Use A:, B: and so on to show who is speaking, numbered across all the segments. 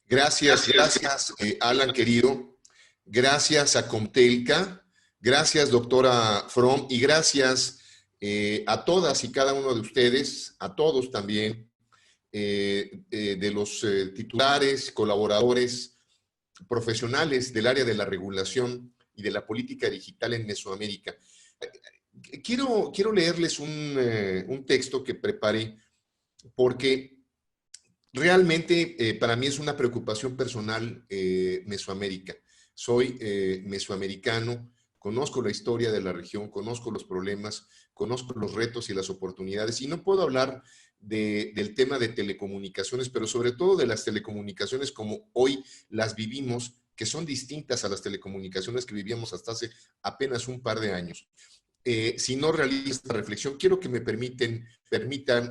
A: Gracias, Alan, querido. Gracias a Comtelca. Gracias, doctora From. Y gracias a todas y cada uno de ustedes, a todos también, de los titulares, colaboradores, profesionales del área de la regulación y de la política digital en Mesoamérica. Quiero leerles un texto que preparé porque realmente para mí es una preocupación personal Mesoamérica. Soy mesoamericano, conozco la historia de la región, conozco los problemas, conozco los retos y las oportunidades, y no puedo hablar del tema de telecomunicaciones, pero sobre todo de las telecomunicaciones como hoy las vivimos, que son distintas a las telecomunicaciones que vivíamos hasta hace apenas un par de años. Si no realizo esta reflexión, quiero que me permitan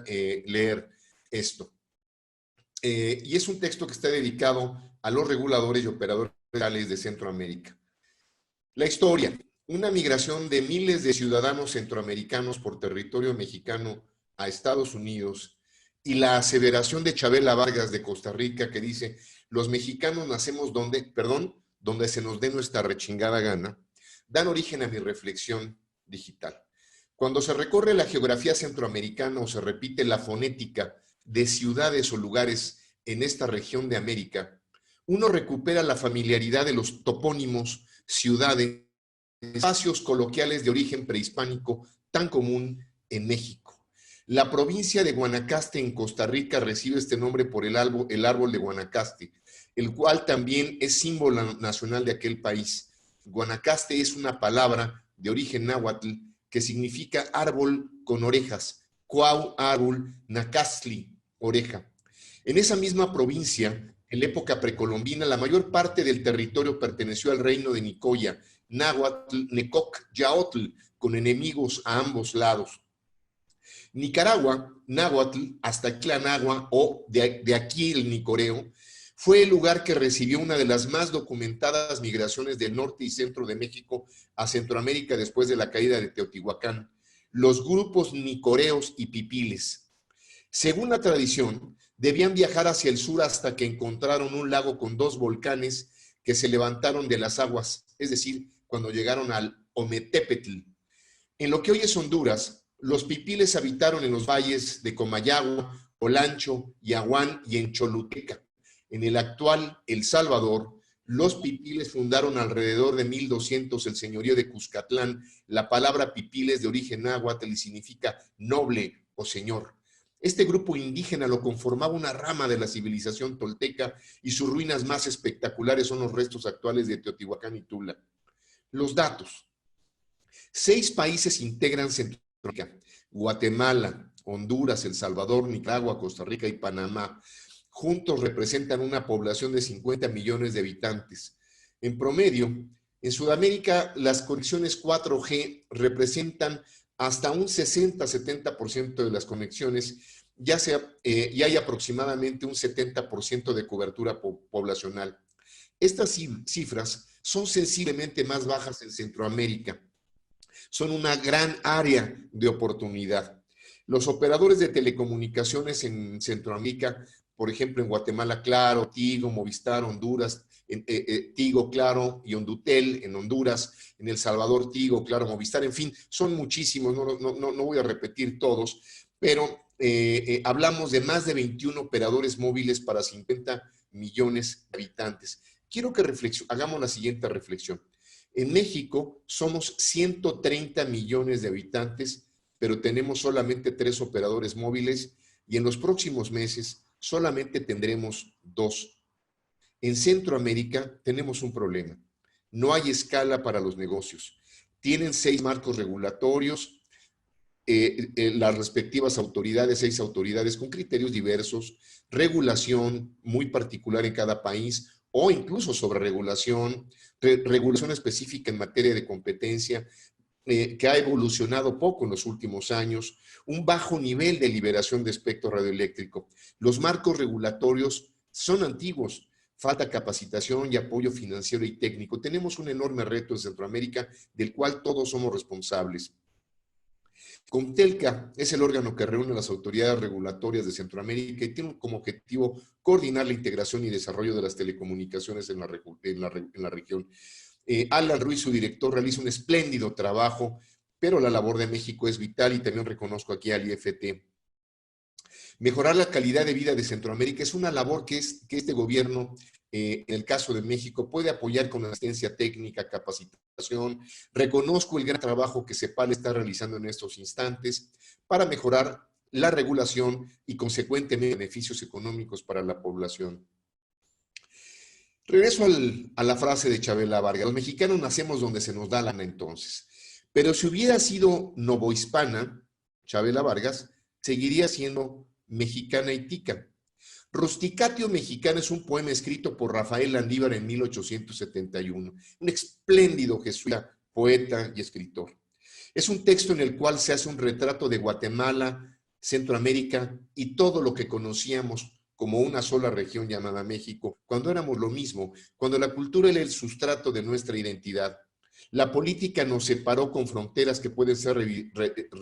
A: leer esto. Y es un texto que está dedicado a los reguladores y operadores legales de Centroamérica. La historia: una migración de miles de ciudadanos centroamericanos por territorio mexicano a Estados Unidos y la aseveración de Chavela Vargas de Costa Rica, que dice: los mexicanos nacemos donde se nos dé nuestra rechingada gana, dan origen a mi reflexión digital. Cuando se recorre la geografía centroamericana o se repite la fonética de ciudades o lugares en esta región de América, uno recupera la familiaridad de los topónimos, ciudades, espacios coloquiales de origen prehispánico tan común en México. La provincia de Guanacaste en Costa Rica recibe este nombre por el árbol de Guanacaste, el cual también es símbolo nacional de aquel país. Guanacaste es una palabra de origen náhuatl que significa árbol con orejas, cuau árbol, nacastli, oreja. En esa misma provincia, en la época precolombina, la mayor parte del territorio perteneció al reino de Nicoya, náhuatl, necoc, yaotl, con enemigos a ambos lados. Nicaragua, náhuatl, hasta aquí la náhuatl, o de aquí el nicoreo, fue el lugar que recibió una de las más documentadas migraciones del norte y centro de México a Centroamérica después de la caída de Teotihuacán, los grupos nicoreos y pipiles. Según la tradición, debían viajar hacia el sur hasta que encontraron un lago con dos volcanes que se levantaron de las aguas, es decir, cuando llegaron al Ometepetl. En lo que hoy es Honduras, los pipiles habitaron en los valles de Comayagua, Olancho, Yaguán y en Choluteca. En el actual El Salvador, los pipiles fundaron alrededor de 1200 el señorío de Cuscatlán. La palabra pipil es de origen náhuatl y significa noble o señor. Este grupo indígena lo conformaba una rama de la civilización tolteca y sus ruinas más espectaculares son los restos actuales de Teotihuacán y Tula. Los datos: 6 países integran Centroamérica: Guatemala, Honduras, El Salvador, Nicaragua, Costa Rica y Panamá. Juntos representan una población de 50 millones de habitantes. En promedio, en Sudamérica, las conexiones 4G representan hasta un 60-70% de las conexiones, y hay aproximadamente un 70% de cobertura poblacional. Estas cifras son sensiblemente más bajas en Centroamérica. Son una gran área de oportunidad. Los operadores de telecomunicaciones en Centroamérica, por ejemplo, en Guatemala, Claro, Tigo, Movistar, Honduras, Tigo, Claro y Hondutel en Honduras, en El Salvador, Tigo, Claro, Movistar, en fin, son muchísimos, no voy a repetir todos, pero hablamos de más de 21 operadores móviles para 50 millones de habitantes. Quiero que hagamos la siguiente reflexión. En México somos 130 millones de habitantes, pero tenemos solamente 3 operadores móviles y en los próximos meses solamente tendremos 2. En Centroamérica tenemos un problema. No hay escala para los negocios. Tienen 6 marcos regulatorios, las respectivas autoridades, 6 autoridades con criterios diversos, regulación muy particular en cada país o incluso sobre regulación específica en materia de competencia, que ha evolucionado poco en los últimos años, un bajo nivel de liberación de espectro radioeléctrico. Los marcos regulatorios son antiguos, falta capacitación y apoyo financiero y técnico. Tenemos un enorme reto en Centroamérica del cual todos somos responsables. Comtelca es el órgano que reúne a las autoridades regulatorias de Centroamérica y tiene como objetivo coordinar la integración y desarrollo de las telecomunicaciones en la región. Alan Ruiz, su director, realiza un espléndido trabajo, pero la labor de México es vital y también reconozco aquí al IFT. Mejorar la calidad de vida de Centroamérica es una labor que este gobierno, en el caso de México, puede apoyar con asistencia técnica, capacitación. Reconozco el gran trabajo que CEPAL está realizando en estos instantes para mejorar la regulación y consecuentemente beneficios económicos para la población. Regreso a la frase de Chavela Vargas: los mexicanos nacemos donde se nos da la gana entonces. Pero si hubiera sido novohispana, Chavela Vargas seguiría siendo mexicana y tica. Rusticatio Mexicana es un poema escrito por Rafael Landívar en 1871, un espléndido jesuita, poeta y escritor. Es un texto en el cual se hace un retrato de Guatemala, Centroamérica y todo lo que conocíamos como una sola región llamada México, cuando éramos lo mismo, cuando la cultura era el sustrato de nuestra identidad. La política nos separó con fronteras que pueden ser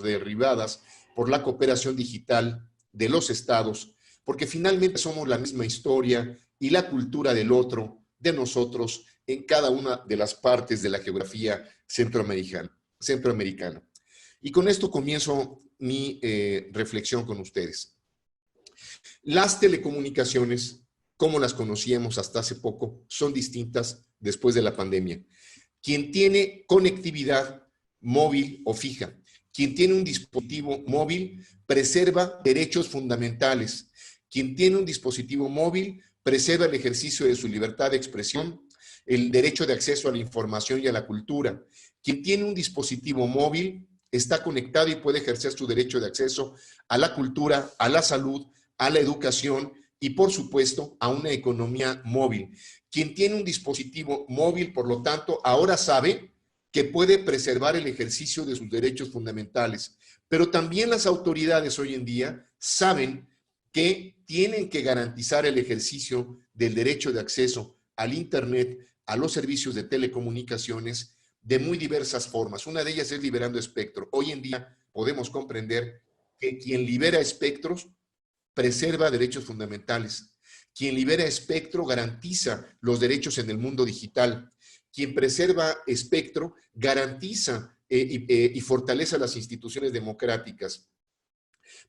A: derribadas por la cooperación digital de los estados, porque finalmente somos la misma historia y la cultura del otro, de nosotros, en cada una de las partes de la geografía centroamericana. Y con esto comienzo mi reflexión con ustedes. Las telecomunicaciones, como las conocíamos hasta hace poco, son distintas después de la pandemia. Quien tiene conectividad móvil o fija, quien tiene un dispositivo móvil, preserva derechos fundamentales. Quien tiene un dispositivo móvil, preserva el ejercicio de su libertad de expresión, el derecho de acceso a la información y a la cultura. Quien tiene un dispositivo móvil está conectado y puede ejercer su derecho de acceso a la cultura, a la salud, a la educación y, por supuesto, a una economía móvil. Quien tiene un dispositivo móvil, por lo tanto, ahora sabe que puede preservar el ejercicio de sus derechos fundamentales. Pero también las autoridades hoy en día saben que tienen que garantizar el ejercicio del derecho de acceso al Internet, a los servicios de telecomunicaciones de muy diversas formas. Una de ellas es liberando espectro. Hoy en día podemos comprender que quien libera espectros preserva derechos fundamentales. Quien libera espectro garantiza los derechos en el mundo digital. Quien preserva espectro garantiza y fortalece las instituciones democráticas.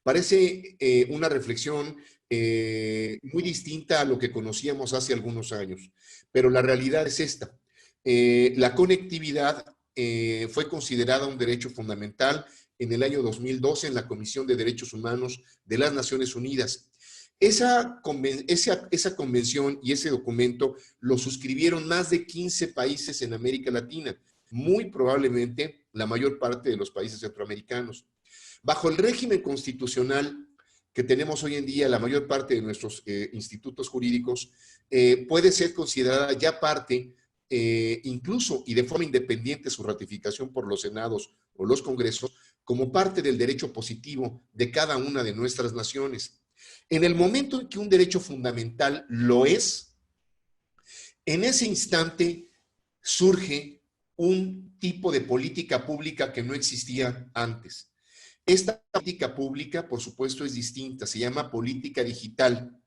A: Parece una reflexión muy distinta a lo que conocíamos hace algunos años, pero la realidad es esta. La conectividad fue considerada un derecho fundamental en el año 2012 en la Comisión de Derechos Humanos de las Naciones Unidas. Esa convención y ese documento lo suscribieron más de 15 países en América Latina, muy probablemente la mayor parte de los países centroamericanos. Bajo el régimen constitucional que tenemos hoy en día, la mayor parte de nuestros institutos jurídicos puede ser considerada ya parte, incluso y de forma independiente su ratificación por los senados o los congresos, como parte del derecho positivo de cada una de nuestras naciones. En el momento en que un derecho fundamental lo es, en ese instante surge un tipo de política pública que no existía antes. Esta política pública, por supuesto, es distinta, se llama política digital,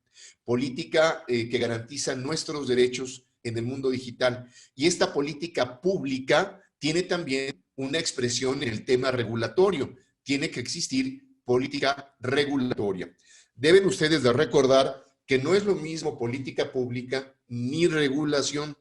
A: política que garantiza nuestros derechos en el mundo digital. Y esta política pública tiene también una expresión en el tema regulatorio. Tiene que existir política regulatoria. Deben ustedes de recordar que no es lo mismo política pública ni regulación.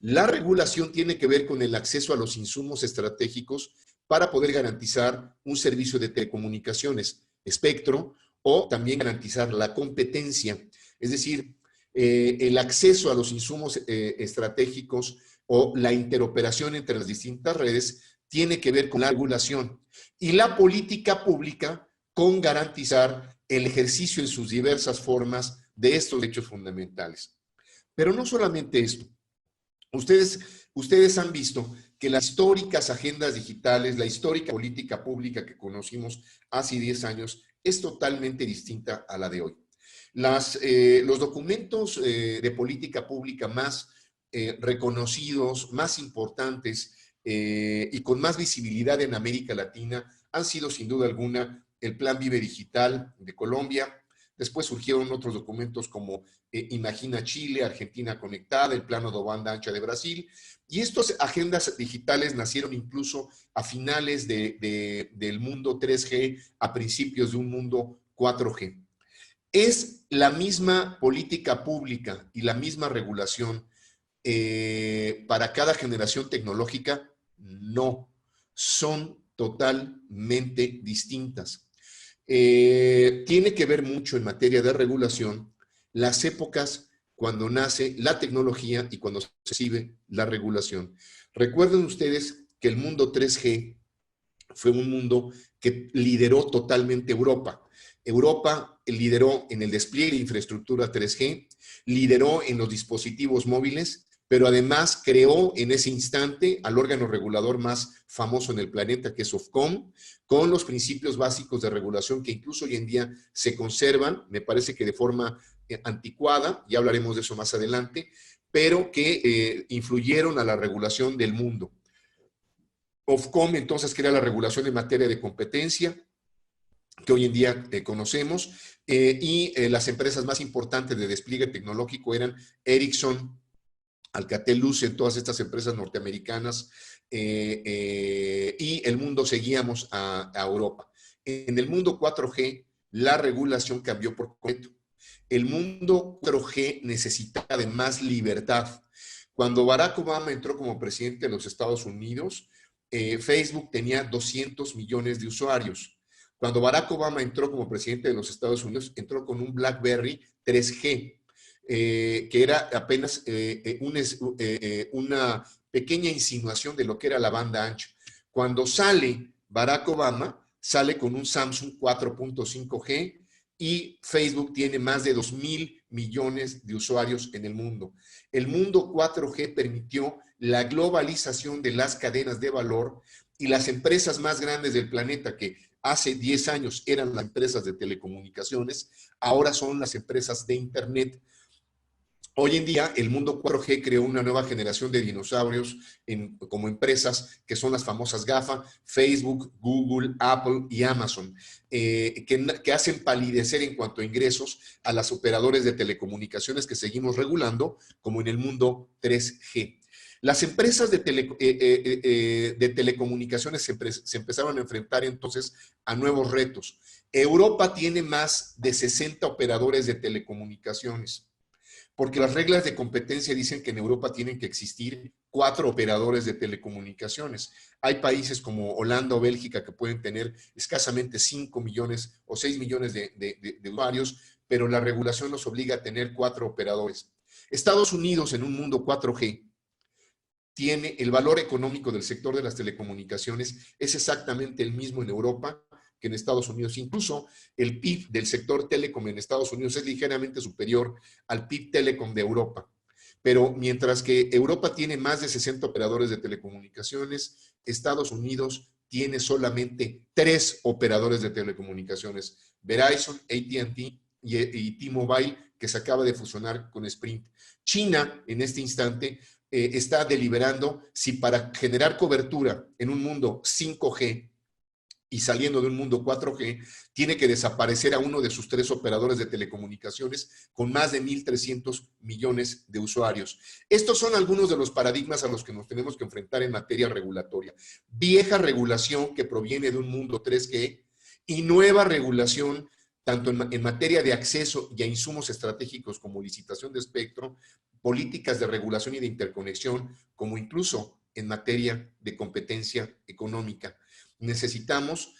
A: La regulación tiene que ver con el acceso a los insumos estratégicos para poder garantizar un servicio de telecomunicaciones, espectro, o también garantizar la competencia, es decir, el acceso a los insumos estratégicos o la interoperación entre las distintas redes tiene que ver con la regulación y la política pública con garantizar el ejercicio en sus diversas formas de estos derechos fundamentales. Pero no solamente esto. Ustedes han visto que las históricas agendas digitales, la histórica política pública que conocimos hace 10 años es totalmente distinta a la de hoy. Los documentos de política pública más reconocidos, más importantes y con más visibilidad en América Latina han sido sin duda alguna el Plan Vive Digital de Colombia. Después surgieron otros documentos como Imagina Chile, Argentina Conectada, el Plano de Banda Ancha de Brasil. Y estas agendas digitales nacieron incluso a finales del mundo 3G, a principios de un mundo 4G. ¿Es la misma política pública y la misma regulación para cada generación tecnológica? No, son totalmente distintas. Tiene que ver mucho en materia de regulación las épocas cuando nace la tecnología y cuando se recibe la regulación. Recuerden ustedes que el mundo 3G fue un mundo que lideró totalmente Europa. Europa lideró en el despliegue de infraestructura 3G, lideró en los dispositivos móviles, pero además creó en ese instante al órgano regulador más famoso en el planeta, que es Ofcom, con los principios básicos de regulación que incluso hoy en día se conservan, me parece que de forma anticuada, ya hablaremos de eso más adelante, pero que influyeron a la regulación del mundo. Ofcom entonces crea la regulación en materia de competencia, que hoy en día conocemos, y las empresas más importantes de despliegue tecnológico eran Ericsson, Alcatel-Lucent, todas estas empresas norteamericanas, y el mundo seguíamos a Europa. En el mundo 4G, la regulación cambió por completo. El mundo 4G necesitaba de más libertad. Cuando Barack Obama entró como presidente de los Estados Unidos, Facebook tenía 200 millones de usuarios. Cuando Barack Obama entró como presidente de los Estados Unidos, entró con un BlackBerry 3G, que era apenas una pequeña insinuación de lo que era la banda ancha. Cuando sale Barack Obama, sale con un Samsung 4.5G y Facebook tiene más de 2.000 millones de usuarios en el mundo. El mundo 4G permitió la globalización de las cadenas de valor y las empresas más grandes del planeta, que hace 10 años eran las empresas de telecomunicaciones, ahora son las empresas de Internet. Hoy en día, el mundo 4G creó una nueva generación de dinosaurios como empresas que son las famosas GAFA, Facebook, Google, Apple y Amazon, que hacen palidecer en cuanto a ingresos a las operadores de telecomunicaciones que seguimos regulando, como en el mundo 3G. Las empresas de telecomunicaciones se empezaron a enfrentar entonces a nuevos retos. Europa tiene más de 60 operadores de telecomunicaciones, porque las reglas de competencia dicen que en Europa tienen que existir 4 operadores de telecomunicaciones. Hay países como Holanda o Bélgica que pueden tener escasamente 5 millones o 6 millones de usuarios, pero la regulación nos obliga a tener 4 operadores. Estados Unidos, en un mundo 4G, tiene el valor económico del sector de las telecomunicaciones, es exactamente el mismo en Europa que en Estados Unidos. Incluso el PIB del sector telecom en Estados Unidos es ligeramente superior al PIB telecom de Europa. Pero mientras que Europa tiene más de 60 operadores de telecomunicaciones, Estados Unidos tiene solamente 3 operadores de telecomunicaciones: Verizon, AT&T y T-Mobile, que se acaba de fusionar con Sprint. China, en este instante, está deliberando si para generar cobertura en un mundo 5G y saliendo de un mundo 4G, tiene que desaparecer a uno de sus 3 operadores de telecomunicaciones con más de 1.300 millones de usuarios. Estos son algunos de los paradigmas a los que nos tenemos que enfrentar en materia regulatoria. Vieja regulación que proviene de un mundo 3G y nueva regulación tanto en materia de acceso y a insumos estratégicos como licitación de espectro, políticas de regulación y de interconexión, como incluso en materia de competencia económica. Necesitamos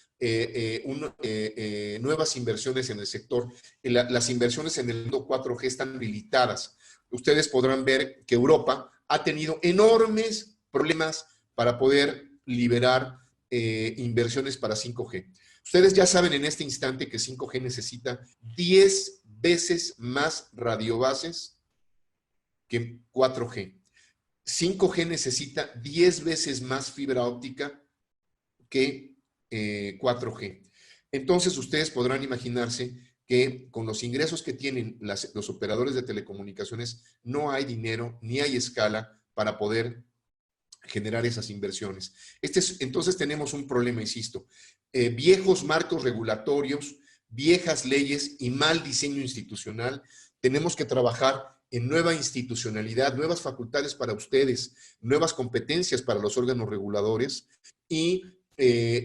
A: nuevas inversiones en el sector. Las inversiones en el mundo 4G están habilitadas. Ustedes podrán ver que Europa ha tenido enormes problemas para poder liberar inversiones para 5G. Ustedes ya saben en este instante que 5G necesita 10 veces más radiobases que 4G. 5G necesita 10 veces más fibra óptica que 4G. Entonces, ustedes podrán imaginarse que con los ingresos que tienen los operadores de telecomunicaciones, no hay dinero ni hay escala para poder generar esas inversiones. Entonces tenemos un problema, insisto, viejos marcos regulatorios, viejas leyes y mal diseño institucional. Tenemos que trabajar en nueva institucionalidad, nuevas facultades para ustedes, nuevas competencias para los órganos reguladores y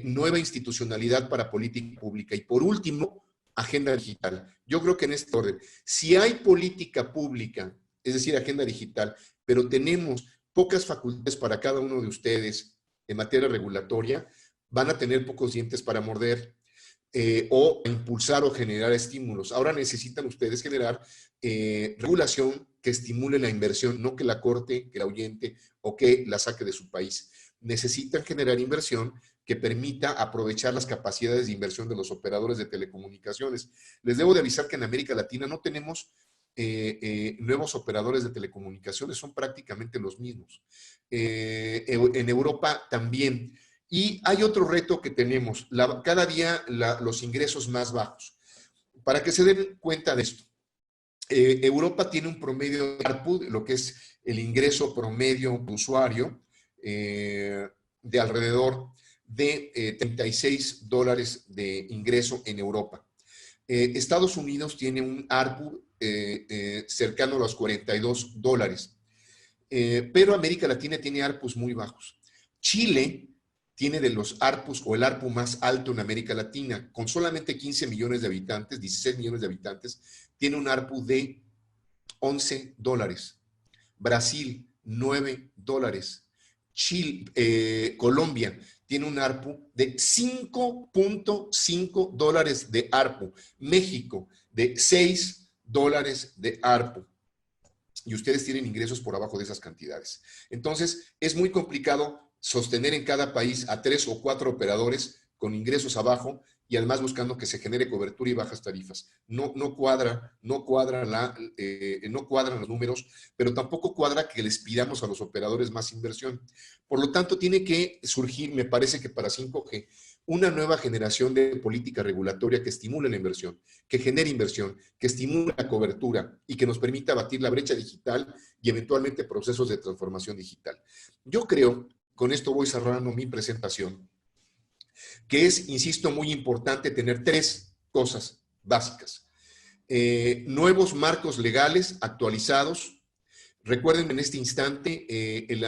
A: nueva institucionalidad para política pública. Y por último, agenda digital. Yo creo que en este orden, si hay política pública, es decir, agenda digital, pero tenemos pocas facultades para cada uno de ustedes en materia regulatoria, van a tener pocos dientes para morder o impulsar o generar estímulos. Ahora necesitan ustedes generar regulación que estimule la inversión, no que la corte, que la ahuyente o que la saque de su país. Necesitan generar inversión que permita aprovechar las capacidades de inversión de los operadores de telecomunicaciones. Les debo de avisar que en América Latina no tenemos nuevos operadores de telecomunicaciones, son prácticamente los mismos. En Europa también. Y hay otro reto que tenemos, cada día los ingresos más bajos. Para que se den cuenta de esto, Europa tiene un promedio de ARPU, lo que es el ingreso promedio de usuario, de alrededor de $36 de ingreso en Europa. Estados Unidos tiene un ARPU cercano a los $42, pero América Latina tiene ARPUs muy bajos. Chile tiene de los ARPUs o el ARPU más alto en América Latina, con solamente 15 millones de habitantes, 16 millones de habitantes, tiene un ARPU de $11. Brasil, $9. Chile, Colombia tiene un ARPU de $5.5 de ARPU. México, de $6 de ARPU. Y ustedes tienen ingresos por abajo de esas cantidades. Entonces, es muy complicado sostener en cada país a 3 o 4 operadores con ingresos abajo y además buscando que se genere cobertura y bajas tarifas. No cuadran los números, pero tampoco cuadra que les pidamos a los operadores más inversión. Por lo tanto, tiene que surgir, me parece que para 5G, una nueva generación de política regulatoria que estimule la inversión, que genere inversión, que estimule la cobertura y que nos permita abatir la brecha digital y eventualmente procesos de transformación digital. Yo creo, con esto voy cerrando mi presentación, que es, insisto, muy importante tener 3 cosas básicas. Nuevos marcos legales actualizados. Recuerden en este instante,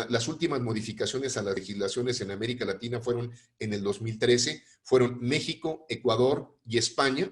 A: las últimas modificaciones a las legislaciones en América Latina fueron en el 2013, fueron México, Ecuador y España,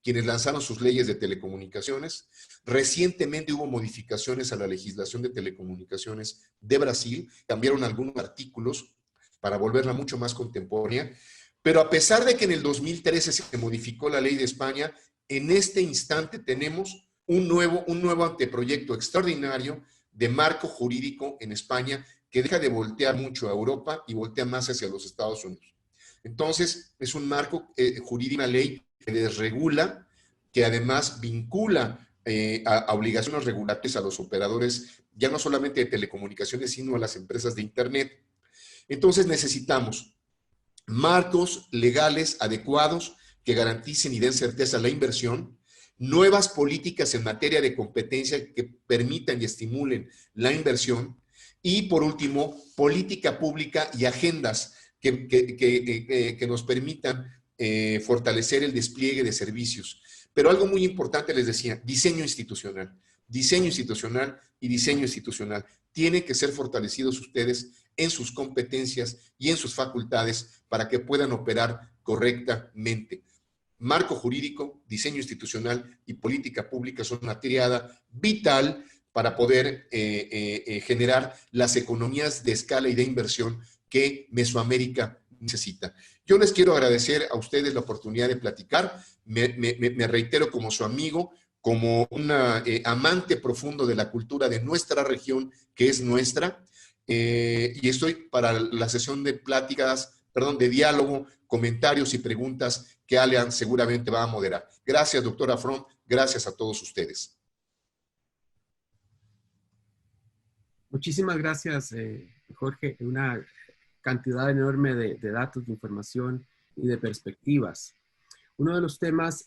A: quienes lanzaron sus leyes de telecomunicaciones. Recientemente hubo modificaciones a la legislación de telecomunicaciones de Brasil, cambiaron algunos artículos para volverla mucho más contemporánea, pero a pesar de que en el 2013 se modificó la ley de España, en este instante tenemos un nuevo anteproyecto extraordinario de marco jurídico en España que deja de voltear mucho a Europa y voltea más hacia los Estados Unidos. Entonces, es un marco jurídico, una ley que desregula, que además vincula a obligaciones regulatorias a los operadores, ya no solamente de telecomunicaciones, sino a las empresas de Internet. Entonces, necesitamos marcos legales adecuados que garanticen y den certeza a la inversión, nuevas políticas en materia de competencia que permitan y estimulen la inversión y, por último, política pública y agendas que nos permitan fortalecer el despliegue de servicios. Pero algo muy importante, les decía, diseño institucional. Diseño institucional y diseño institucional. Tienen que ser fortalecidos ustedes en sus competencias y en sus facultades para que puedan operar correctamente. Marco jurídico, diseño institucional y política pública son una triada vital para poder generar las economías de escala y de inversión que Mesoamérica necesita. Yo les quiero agradecer a ustedes la oportunidad de platicar. Me reitero como su amigo, como un amante profundo de la cultura de nuestra región, que es nuestra, y estoy para la sesión de pláticas, de diálogo, comentarios y preguntas que Alean seguramente va a moderar. Gracias, doctora Fromm, gracias a todos ustedes.
B: Muchísimas gracias, Jorge. Una cantidad enorme de datos, de información y de perspectivas. Uno de los temas,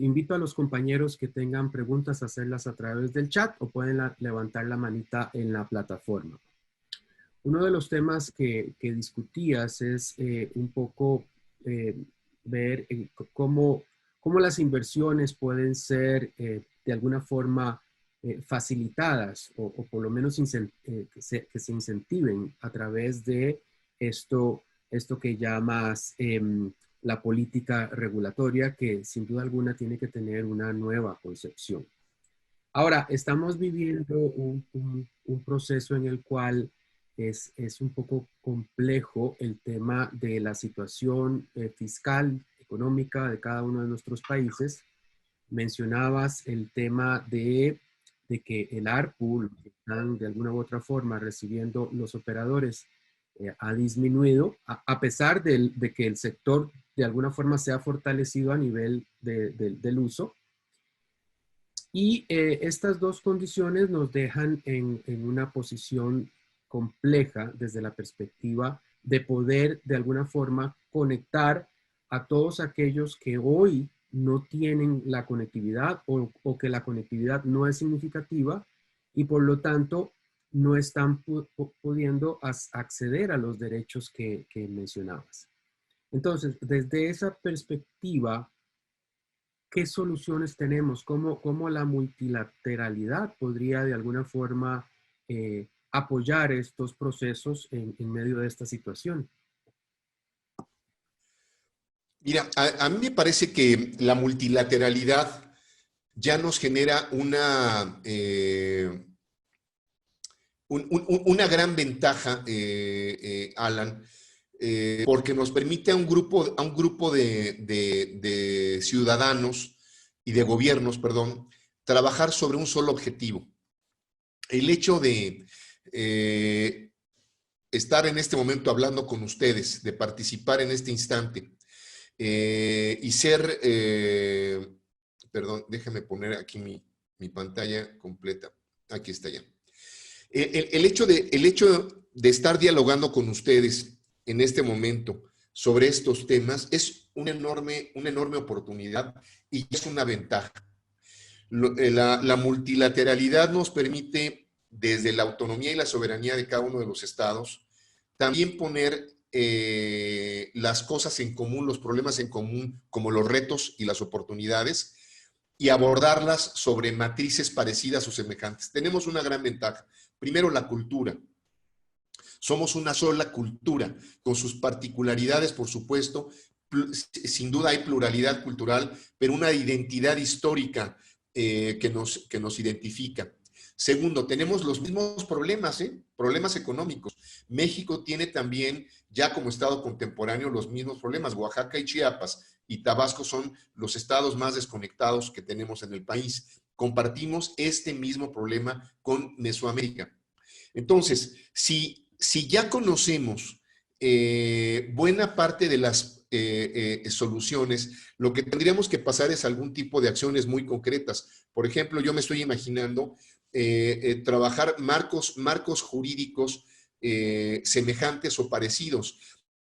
B: invito a los compañeros que tengan preguntas a hacerlas a través del chat o pueden levantar la manita en la plataforma. Uno de los temas que discutías es un poco ver cómo las inversiones pueden ser de alguna forma facilitadas o por lo menos que se incentiven a través de esto que llamas la política regulatoria, que sin duda alguna tiene que tener una nueva concepción. Ahora, estamos viviendo un proceso en el cual es un poco complejo el tema de la situación fiscal, económica de cada uno de nuestros países. Mencionabas el tema de que el ARPU, lo que están de alguna u otra forma recibiendo los operadores, ha disminuido, a pesar de que el sector de alguna forma se ha fortalecido a nivel del uso. Y estas dos condiciones nos dejan en una posición compleja desde la perspectiva de poder de alguna forma conectar a todos aquellos que hoy no tienen la conectividad o que la conectividad no es significativa y por lo tanto no están pudiendo acceder a los derechos que mencionabas. Entonces, desde esa perspectiva, ¿qué soluciones tenemos? ¿Cómo la multilateralidad podría de alguna forma apoyar estos procesos en medio de esta situación?
A: Mira, a mí me parece que la multilateralidad ya nos genera una gran ventaja, Alan, porque nos permite a un grupo de ciudadanos y de gobiernos, perdón, trabajar sobre un solo objetivo. El hecho de estar en este momento hablando con ustedes, de participar en este instante y ser, perdón, déjame poner aquí mi pantalla completa. Aquí está ya. El hecho de estar dialogando con ustedes en este momento sobre estos temas es una enorme oportunidad y es una ventaja. La multilateralidad nos permite, desde la autonomía y la soberanía de cada uno de los estados, también poner las cosas en común, los problemas en común, como los retos y las oportunidades, y abordarlas sobre matrices parecidas o semejantes. Tenemos una gran ventaja. Primero, la cultura. Somos una sola cultura, con sus particularidades, por supuesto. Sin duda hay pluralidad cultural, pero una identidad histórica que nos identifica. Segundo, tenemos los mismos problemas, problemas económicos. México tiene también, ya como estado contemporáneo, los mismos problemas. Oaxaca y Chiapas y Tabasco son los estados más desconectados que tenemos en el país. Compartimos este mismo problema con Mesoamérica. Entonces, si ya conocemos buena parte de las soluciones, lo que tendríamos que pasar es algún tipo de acciones muy concretas. Por ejemplo, yo me estoy imaginando trabajar marcos jurídicos semejantes o parecidos.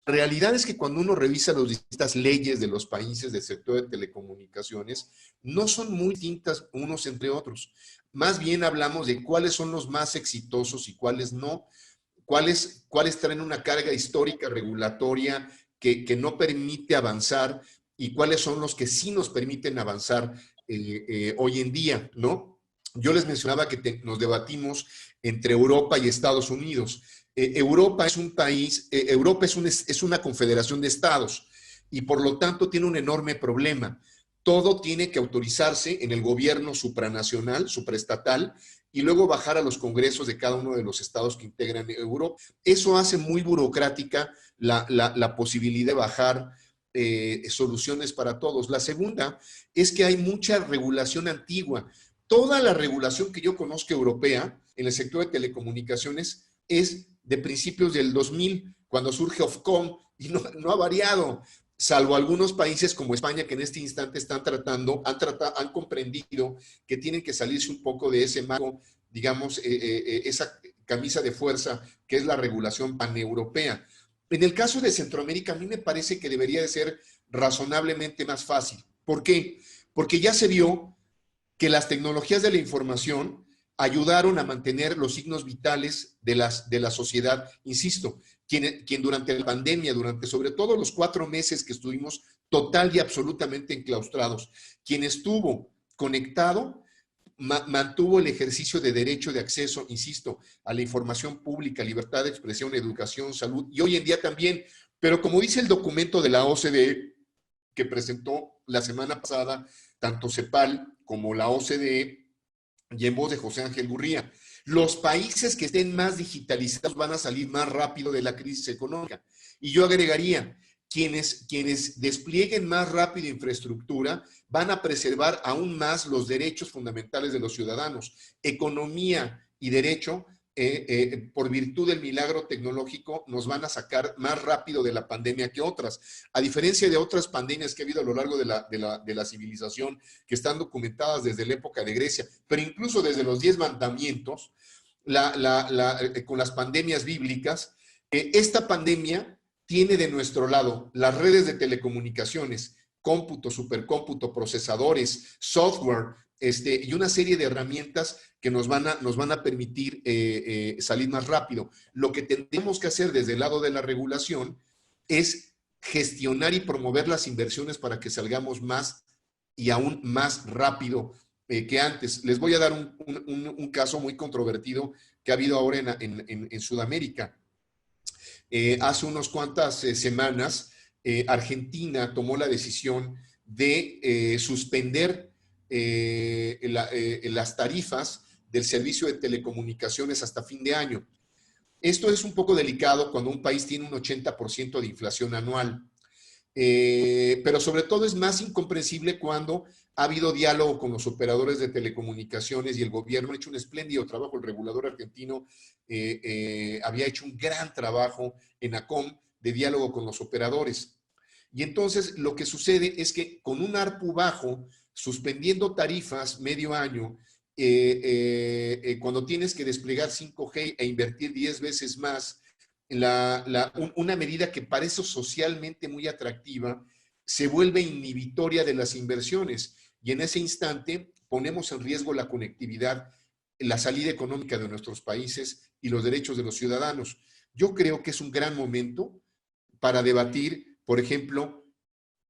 A: La realidad es que cuando uno revisa las distintas leyes de los países del sector de telecomunicaciones, no son muy distintas unos entre otros. Más bien hablamos de cuáles son los más exitosos y cuáles no, cuáles traen una carga histórica regulatoria que no permite avanzar y cuáles son los que sí nos permiten avanzar hoy en día, ¿no? Yo les mencionaba que nos debatimos entre Europa y Estados Unidos. Europa es un país, Europa es una confederación de estados y por lo tanto tiene un enorme problema. Todo tiene que autorizarse en el gobierno supranacional, supraestatal, y luego bajar a los congresos de cada uno de los estados que integran Europa. Eso hace muy burocrática la posibilidad de bajar soluciones para todos. La segunda es que hay mucha regulación antigua. Toda la regulación que yo conozco europea en el sector de telecomunicaciones es de principios del 2000, cuando surge Ofcom, y no ha variado, salvo algunos países como España que en este instante han comprendido que tienen que salirse un poco de ese marco, digamos, esa camisa de fuerza que es la regulación paneuropea. En el caso de Centroamérica, a mí me parece que debería de ser razonablemente más fácil. ¿Por qué? Porque ya se vio que las tecnologías de la información ayudaron a mantener los signos vitales de la sociedad. Insisto, quien durante la pandemia, durante sobre todo los 4 meses que estuvimos total y absolutamente enclaustrados, quien estuvo conectado, mantuvo el ejercicio de derecho de acceso, insisto, a la información pública, libertad de expresión, educación, salud, y hoy en día también. Pero como dice el documento de la OCDE que presentó la semana pasada, tanto CEPAL como la OCDE, y en voz de José Ángel Gurría, los países que estén más digitalizados van a salir más rápido de la crisis económica. Y yo agregaría, quienes desplieguen más rápido infraestructura van a preservar aún más los derechos fundamentales de los ciudadanos. Economía y derecho, por virtud del milagro tecnológico, nos van a sacar más rápido de la pandemia que otras. A diferencia de otras pandemias que ha habido a lo largo de la civilización, que están documentadas desde la época de Grecia, pero incluso desde los 10 mandamientos, con las pandemias bíblicas, esta pandemia tiene de nuestro lado las redes de telecomunicaciones, cómputo, supercómputo, procesadores, software, y una serie de herramientas que nos van a permitir salir más rápido. Lo que tendremos que hacer desde el lado de la regulación es gestionar y promover las inversiones para que salgamos más y aún más rápido que antes. Les voy a dar un caso muy controvertido que ha habido ahora en Sudamérica. Hace unas cuantas semanas, Argentina tomó la decisión de suspender las tarifas del servicio de telecomunicaciones hasta fin de año. Esto es un poco delicado cuando un país tiene un 80% de inflación anual, pero sobre todo es más incomprensible cuando ha habido diálogo con los operadores de telecomunicaciones y el gobierno ha hecho un espléndido trabajo. El regulador argentino había hecho un gran trabajo en ACOM de diálogo con los operadores. Y entonces lo que sucede es que con un ARPU bajo, suspendiendo tarifas medio año, cuando tienes que desplegar 5G e invertir 10 veces más, una medida que parece socialmente muy atractiva, se vuelve inhibitoria de las inversiones. Y en ese instante ponemos en riesgo la conectividad, la salida económica de nuestros países y los derechos de los ciudadanos. Yo creo que es un gran momento para debatir, por ejemplo,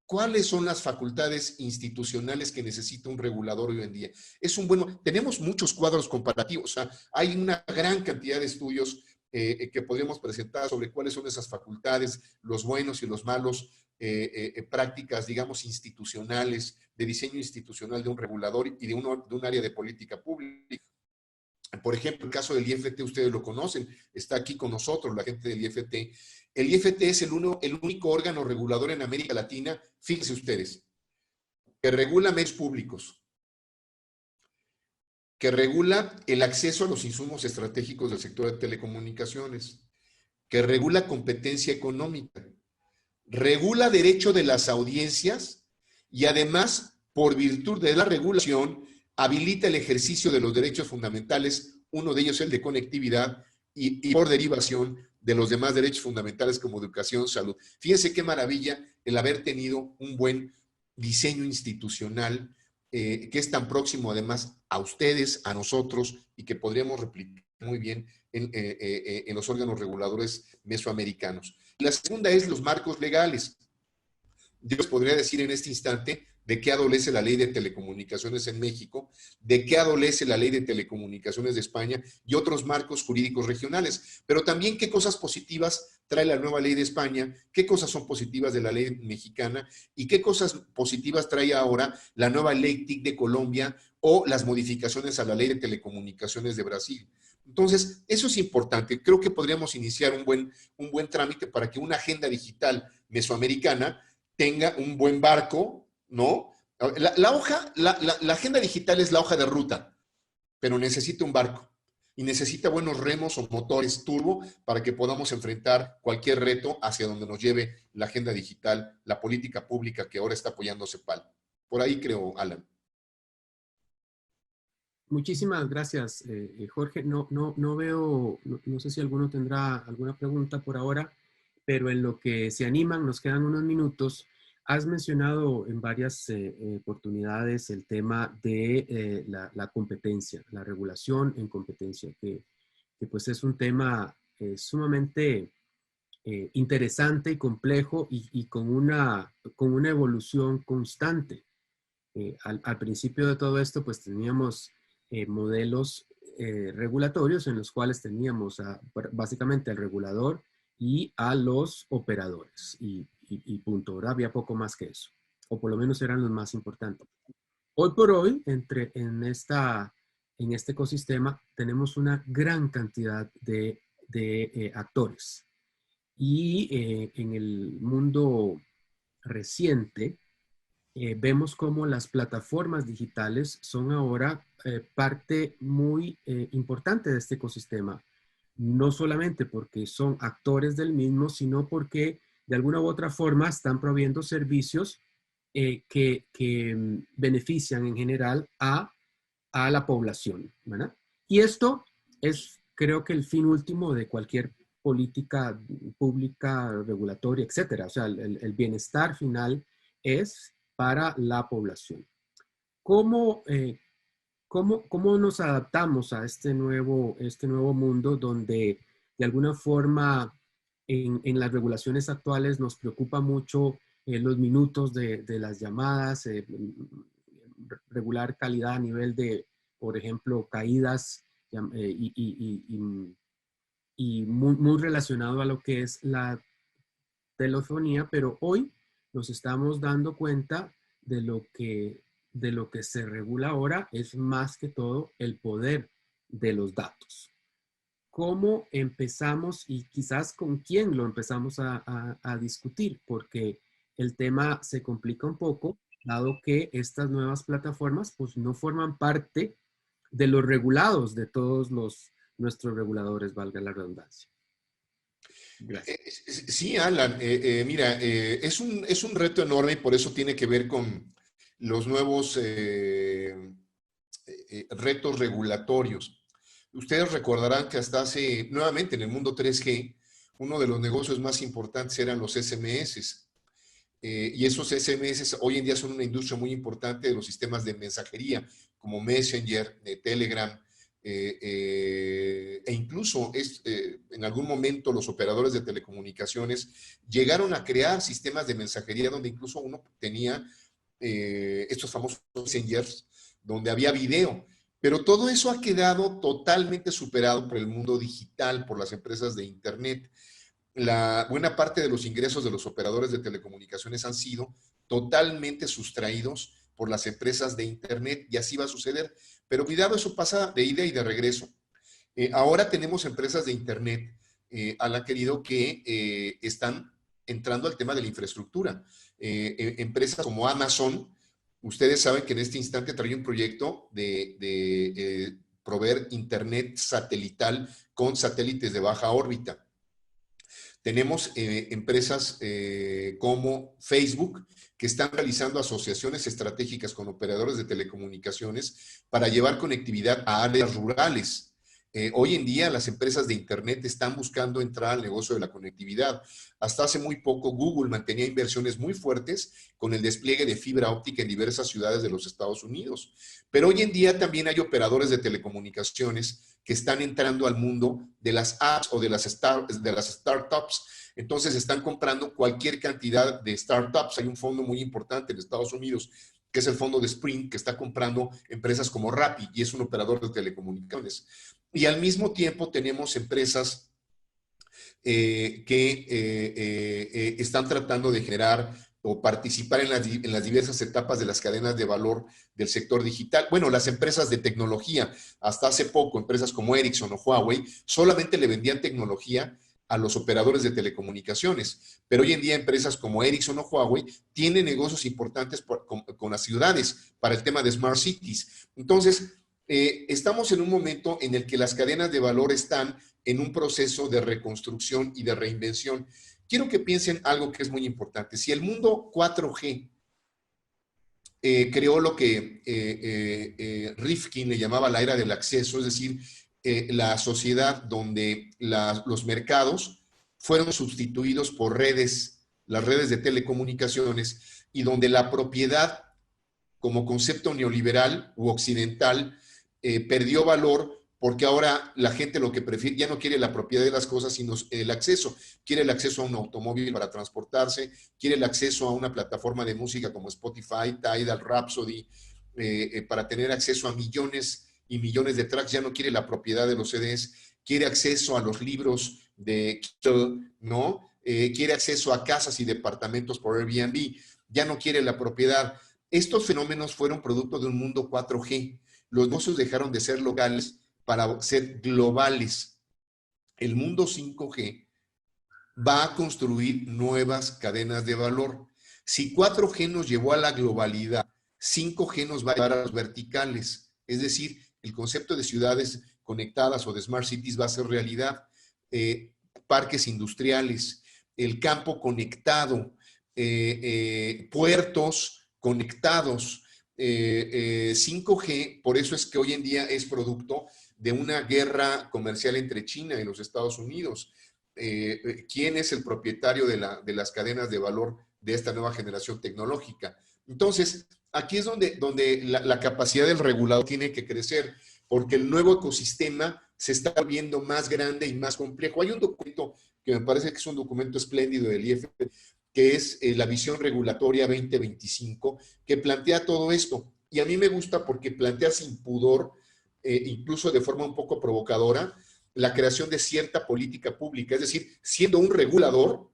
A: ¿cuáles son las facultades institucionales que necesita un regulador hoy en día? Tenemos muchos cuadros comparativos, o sea, hay una gran cantidad de estudios que podríamos presentar sobre cuáles son esas facultades, los buenos y los malos, prácticas, digamos, institucionales, de diseño institucional de un regulador y de un área de política pública. Por ejemplo, el caso del IFT, ustedes lo conocen, está aquí con nosotros la gente del IFT. El IFT es el único órgano regulador en América Latina, fíjense ustedes, que regula medios públicos, que regula el acceso a los insumos estratégicos del sector de telecomunicaciones, que regula competencia económica, regula derecho de las audiencias y además, por virtud de la regulación, habilita el ejercicio de los derechos fundamentales, uno de ellos el de conectividad y por derivación de los demás derechos fundamentales como educación, salud. Fíjense qué maravilla el haber tenido un buen diseño institucional que es tan próximo además a ustedes, a nosotros y que podríamos replicar muy bien en los órganos reguladores mesoamericanos. La segunda es los marcos legales. Yo les podría decir en este instante de qué adolece la ley de telecomunicaciones en México, de qué adolece la ley de telecomunicaciones de España y otros marcos jurídicos regionales, pero también qué cosas positivas trae la nueva ley de España, qué cosas son positivas de la ley mexicana y qué cosas positivas trae ahora la nueva ley TIC de Colombia o las modificaciones a la ley de telecomunicaciones de Brasil. Entonces, eso es importante. Creo que podríamos iniciar un buen trámite para que una agenda digital mesoamericana tenga un buen barco, ¿no? La agenda digital es la hoja de ruta, pero necesita un barco y necesita buenos remos o motores turbo para que podamos enfrentar cualquier reto hacia donde nos lleve la agenda digital, la política pública que ahora está apoyando CEPAL. Por ahí creo, Alan.
B: Muchísimas gracias, Jorge. No veo, no sé si alguno tendrá alguna pregunta por ahora, pero en lo que se animan, nos quedan unos minutos. Has mencionado en varias oportunidades el tema de la competencia, la regulación en competencia, que pues es un tema sumamente interesante y complejo y con una evolución constante. Al principio de todo esto, pues teníamos modelos regulatorios en los cuales teníamos básicamente al regulador y a los operadores y punto, ¿verdad? Había poco más que eso, o por lo menos eran los más importantes. Hoy por hoy, en este ecosistema, tenemos una gran cantidad de actores. Y en el mundo reciente, vemos cómo las plataformas digitales son ahora parte muy importante de este ecosistema. No solamente porque son actores del mismo, sino porque de alguna u otra forma están proveyendo servicios que benefician en general a la población, ¿verdad? Y esto es, creo que el fin último de cualquier política pública, regulatoria, etcétera. O sea, el bienestar final es para la población. ¿Cómo, cómo nos adaptamos a este nuevo mundo donde de alguna forma en las regulaciones actuales nos preocupa mucho los minutos de las llamadas, regular calidad a nivel de, por ejemplo, caídas y muy relacionado a lo que es la telefonía, pero hoy nos estamos dando cuenta de lo que se regula ahora es más que todo el poder de los datos. ¿Cómo empezamos y quizás con quién lo empezamos a discutir? Porque el tema se complica un poco, dado que estas nuevas plataformas pues no forman parte de los regulados de todos nuestros reguladores, valga la redundancia.
A: Gracias. Sí, Alan, mira, es un reto enorme y por eso tiene que ver con los nuevos retos regulatorios. Ustedes recordarán que hasta hace, nuevamente en el mundo 3G, uno de los negocios más importantes eran los SMS. Y esos SMS hoy en día son una industria muy importante de los sistemas de mensajería, como Messenger, Telegram, e incluso en algún momento los operadores de telecomunicaciones llegaron a crear sistemas de mensajería donde incluso uno tenía estos famosos messengers donde había video. Pero todo eso ha quedado totalmente superado por el mundo digital, por las empresas de Internet. La buena parte de los ingresos de los operadores de telecomunicaciones han sido totalmente sustraídos por las empresas de Internet y así va a suceder. Pero cuidado, eso pasa de ida y de regreso. Ahora tenemos empresas de Internet, Alan querido, que están entrando al tema de la infraestructura. Empresas como Amazon, ustedes saben que en este instante trae un proyecto de proveer Internet satelital con satélites de baja órbita. Tenemos empresas como Facebook que están realizando asociaciones estratégicas con operadores de telecomunicaciones para llevar conectividad a áreas rurales. Hoy en día las empresas de Internet están buscando entrar al negocio de la conectividad. Hasta hace muy poco Google mantenía inversiones muy fuertes con el despliegue de fibra óptica en diversas ciudades de los Estados Unidos. Pero hoy en día también hay operadores de telecomunicaciones que están entrando al mundo de las apps o de las startups. Entonces están comprando cualquier cantidad de startups. Hay un fondo muy importante en Estados Unidos que es el fondo de Sprint, que está comprando empresas como Rappi y es un operador de telecomunicaciones. Y al mismo tiempo tenemos empresas que están tratando de generar o participar en las diversas etapas de las cadenas de valor del sector digital. Bueno, las empresas de tecnología, hasta hace poco, empresas como Ericsson o Huawei, solamente le vendían tecnología a los operadores de telecomunicaciones. Pero hoy en día empresas como Ericsson o Huawei tienen negocios importantes con las ciudades para el tema de Smart Cities. Entonces, estamos en un momento en el que las cadenas de valor están en un proceso de reconstrucción y de reinvención. Quiero que piensen algo que es muy importante. Si el mundo 4G creó lo que Rifkin le llamaba la era del acceso, es decir, la sociedad donde los mercados fueron sustituidos por redes las redes de telecomunicaciones y donde la propiedad como concepto neoliberal u occidental perdió valor porque ahora la gente lo que prefiere, ya no quiere la propiedad de las cosas, sino el acceso. Quiere el acceso a un automóvil para transportarse, quiere el acceso a una plataforma de música como Spotify, Tidal, Rhapsody, para tener acceso a millones y millones de tracks, ya no quiere la propiedad de los CDs, quiere acceso a los libros de Kindle, ¿no? Quiere acceso a casas y departamentos por Airbnb, ya no quiere la propiedad. Estos fenómenos fueron producto de un mundo 4G. Los negocios dejaron de ser locales para ser globales. El mundo 5G va a construir nuevas cadenas de valor. Si 4G nos llevó a la globalidad, 5G nos va a llevar a los verticales. Es decir, el concepto de ciudades conectadas o de smart cities va a ser realidad. Parques industriales, el campo conectado, puertos conectados, 5G, por eso es que hoy en día es producto de una guerra comercial entre China y los Estados Unidos. ¿Quién es el propietario de las cadenas de valor de esta nueva generación tecnológica? Entonces, aquí es donde la capacidad del regulador tiene que crecer, porque el nuevo ecosistema se está viendo más grande y más complejo. Hay un documento que me parece que es un documento espléndido del IEF, que es la visión regulatoria 2025, que plantea todo esto. Y a mí me gusta porque plantea sin pudor, incluso de forma un poco provocadora, la creación de cierta política pública. Es decir, siendo un regulador,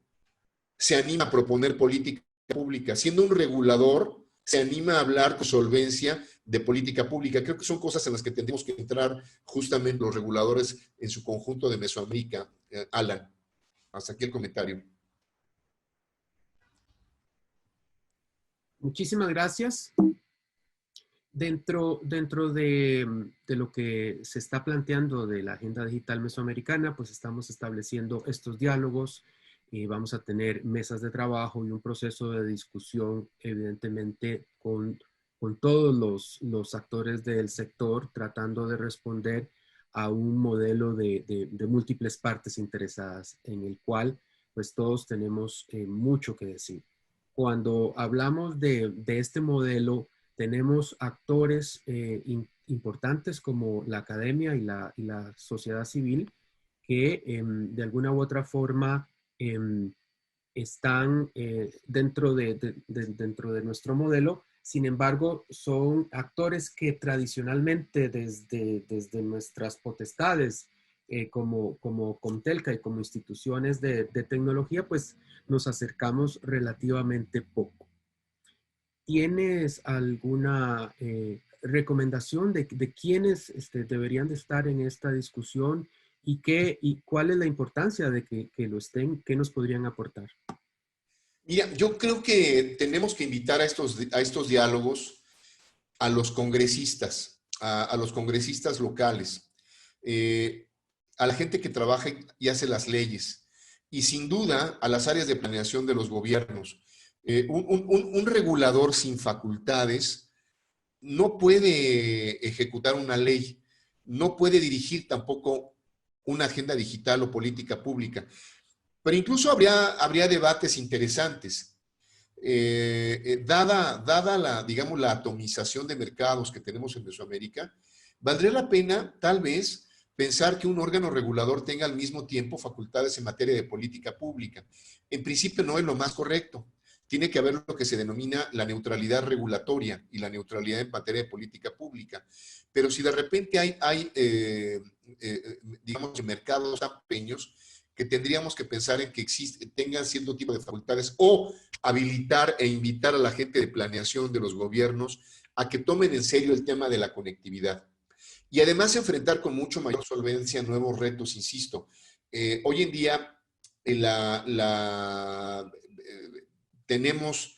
A: se anima a proponer política pública. Siendo un regulador, se anima a hablar con solvencia de política pública. Creo que son cosas en las que tendremos que entrar justamente los reguladores en su conjunto de Mesoamérica. Alan, hasta aquí el comentario.
B: Muchísimas gracias. Dentro de lo que se está planteando de la Agenda Digital Mesoamericana, pues estamos estableciendo estos diálogos y vamos a tener mesas de trabajo y un proceso de discusión, evidentemente, con todos los actores del sector, tratando de responder a un modelo de múltiples partes interesadas, en el cual pues todos tenemos mucho que decir. Cuando hablamos de este modelo, tenemos actores importantes como la academia y la sociedad civil que de alguna u otra forma están dentro de nuestro modelo. Sin embargo, son actores que tradicionalmente desde nuestras potestades como Comtelca y como instituciones de tecnología, pues nos acercamos relativamente poco. ¿Tienes alguna recomendación de quiénes deberían de estar en esta discusión y cuál es la importancia de que lo estén? ¿Qué nos podrían aportar?
A: Mira, yo creo que tenemos que invitar a estos diálogos a los congresistas, a los congresistas locales, a la gente que trabaja y hace las leyes, y sin duda a las áreas de planeación de los gobiernos. Un regulador sin facultades no puede ejecutar una ley, no puede dirigir tampoco una agenda digital o política pública. Pero incluso habría debates interesantes. Dada la atomización de mercados que tenemos en Mesoamérica, valdría la pena, tal vez, pensar que un órgano regulador tenga al mismo tiempo facultades en materia de política pública. En principio no es lo más correcto. Tiene que haber lo que se denomina la neutralidad regulatoria y la neutralidad en materia de política pública. Pero si de repente hay mercados tan pequeños, que tendríamos que pensar en que tengan cierto tipo de facultades o habilitar e invitar a la gente de planeación de los gobiernos a que tomen en serio el tema de la conectividad. Y además enfrentar con mucho mayor solvencia nuevos retos, insisto. Hoy en día tenemos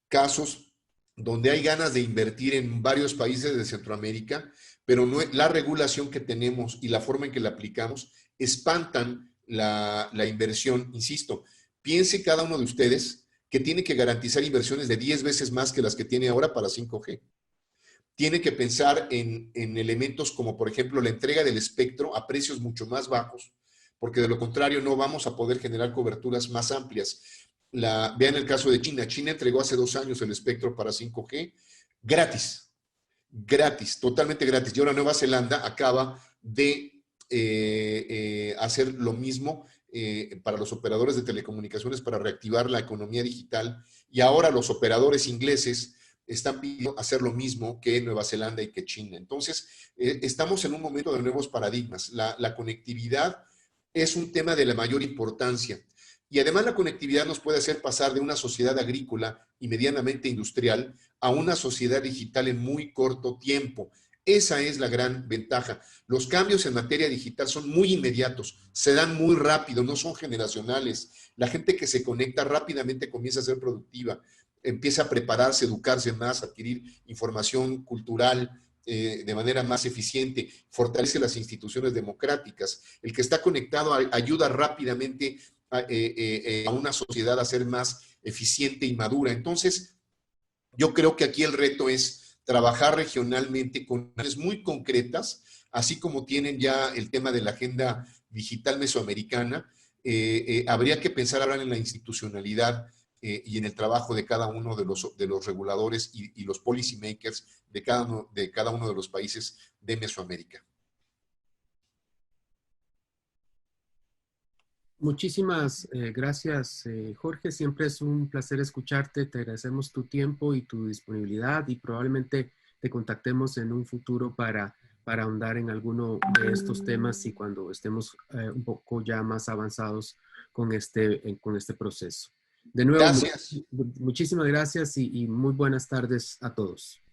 A: casos donde hay ganas de invertir en varios países de Centroamérica, pero la regulación que tenemos y la forma en que la aplicamos espantan la inversión. Insisto, piense cada uno de ustedes que tiene que garantizar inversiones de 10 veces más que las que tiene ahora para 5G. Tiene que pensar en elementos como, por ejemplo, la entrega del espectro a precios mucho más bajos, porque de lo contrario no vamos a poder generar coberturas más amplias. Vean el caso de China. China entregó hace 2 años el espectro para 5G gratis, gratis, totalmente gratis. Y ahora Nueva Zelanda acaba de hacer lo mismo para los operadores de telecomunicaciones para reactivar la economía digital. Y ahora los operadores ingleses están pidiendo hacer lo mismo que Nueva Zelanda y que China. Entonces, estamos en un momento de nuevos paradigmas. La conectividad es un tema de la mayor importancia. Y además la conectividad nos puede hacer pasar de una sociedad agrícola y medianamente industrial a una sociedad digital en muy corto tiempo. Esa es la gran ventaja. Los cambios en materia digital son muy inmediatos, se dan muy rápido, no son generacionales. La gente que se conecta rápidamente comienza a ser productiva, empieza a prepararse, educarse más, adquirir información cultural de manera más eficiente, fortalece las instituciones democráticas. El que está conectado ayuda rápidamente a una sociedad a ser más eficiente y madura. Entonces, yo creo que aquí el reto es trabajar regionalmente con acciones muy concretas, así como tienen ya el tema de la agenda digital mesoamericana. Habría que pensar ahora en la institucionalidad y en el trabajo de cada uno de los reguladores y los policy makers de cada uno de los países de Mesoamérica.
B: Muchísimas gracias, Jorge. Siempre es un placer escucharte. Te agradecemos tu tiempo y tu disponibilidad y probablemente te contactemos en un futuro para ahondar en alguno de estos temas y cuando estemos un poco ya más avanzados con este proceso. De nuevo,
A: Gracias.
B: muchísimas gracias y muy buenas tardes a todos.